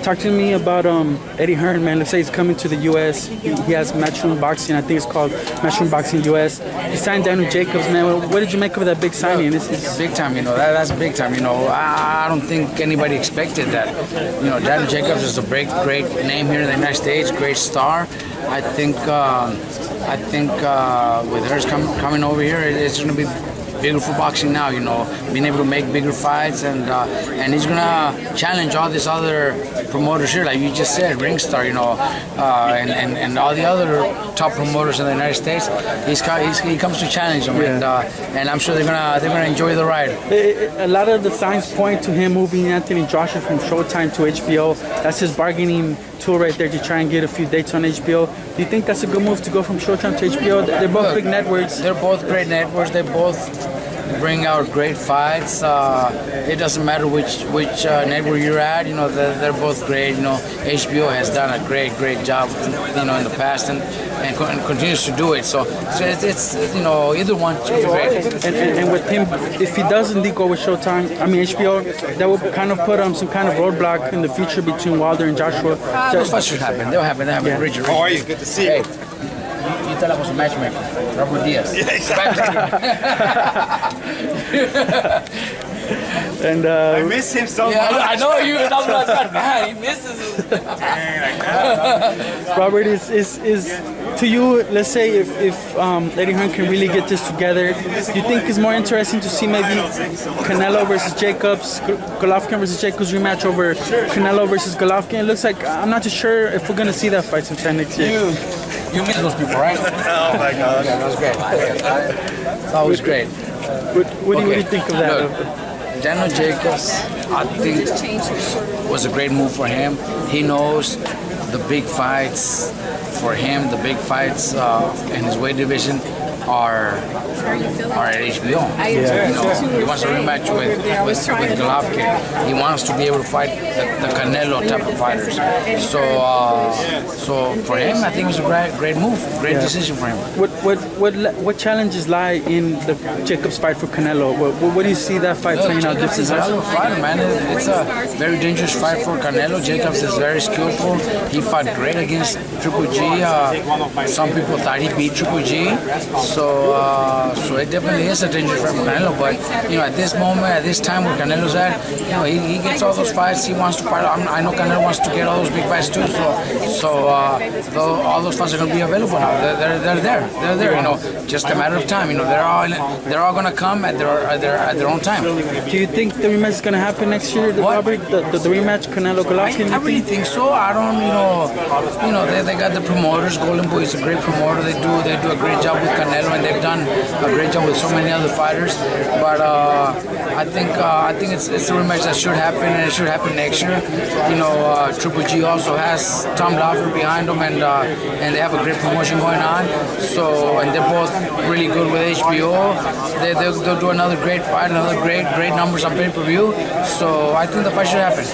Talk to me about Eddie Hearn, man. Let's say he's coming to the U.S. He has Matchroom Boxing. I think it's called Matchroom Boxing U.S. He signed Daniel Jacobs, man. What did you make of that big signing? It's big time, That's big time, I don't think anybody expected that. Daniel Jacobs is a great name here in the United States, great star. I think with hers coming over here, it's going to be bigger for boxing now, being able to make bigger fights, and he's gonna challenge all these other promoters here, like you just said, Ringstar, and all the other top promoters in the United States. He comes to challenge them, and I'm sure they're gonna enjoy the ride. A lot of the signs point to him moving Anthony Joshua from Showtime to HBO. That's his bargaining tool right there to try and get a few dates on HBO. Do you think that's a good move to go from Showtime to HBO? They're both big networks. They're both great networks. They both bring out great fights. It doesn't matter which network you're at. They're both great. HBO has done a great job, in the past and continues to do it. So it's either one is great. And with him, if he does indeed go with Showtime, HBO, that will kind of put some kind of roadblock in the future between Wilder and Joshua. Those fights should happen. They'll happen. Yeah. Richard. How are you? Good to see you. You thought I was a matchmaker. Robert Diaz. Yeah, exactly. And I miss him so much. I know you. And I was like, man, he misses us. Robert, is to you, let's say if Eddie Hearn can really get this together, do you think it's more interesting to see maybe Canelo versus Jacobs, Golovkin versus Jacobs rematch over Canelo versus Golovkin? It looks like, I'm not too sure if we're going to see that fight sometime next year. You miss those people, right? Oh my gosh. That was great. It's always great. What do you think of that? Look, Daniel Jacobs, I think, was a great move for him. He knows the big fights for him, the big fights in his weight division are at HBO. He wants a rematch with Golovkin. He wants to be able to fight the Canelo type of fighters. So for him, I think it was a great move, great decision for him. What challenges lie in the Jacobs fight for Canelo? What do you see that fight playing out? Jacobs is a hell of a fighter, man. It's a very dangerous fight for Canelo. Jacobs is very skillful. He fought great against Triple G. Some people thought he beat Triple G. So it definitely is a dangerous fight for Canelo. But at this moment, at this time where Canelo's at, he gets all those fights. He wants to fight. I know Canelo wants to get all those big fights too. So all those fights are going to be available now. They're there. They're there. Just a matter of time. They're all going to come at their own time. Do you think the rematch is going to happen next year, Robert? The rematch, Canelo Golovkin? I really think so. I don't. They got the promoters. Golden Boy is a great promoter. They do a great job with Canelo, and they've done a great job with so many other fighters. But I think it's a rematch that should happen, and it should happen next year. Triple G also has Tom Lawler behind them, and they have a great promotion going on. And they're both really good with HBO. They'll do another great fight, another great numbers on pay-per-view. So I think the fight should happen.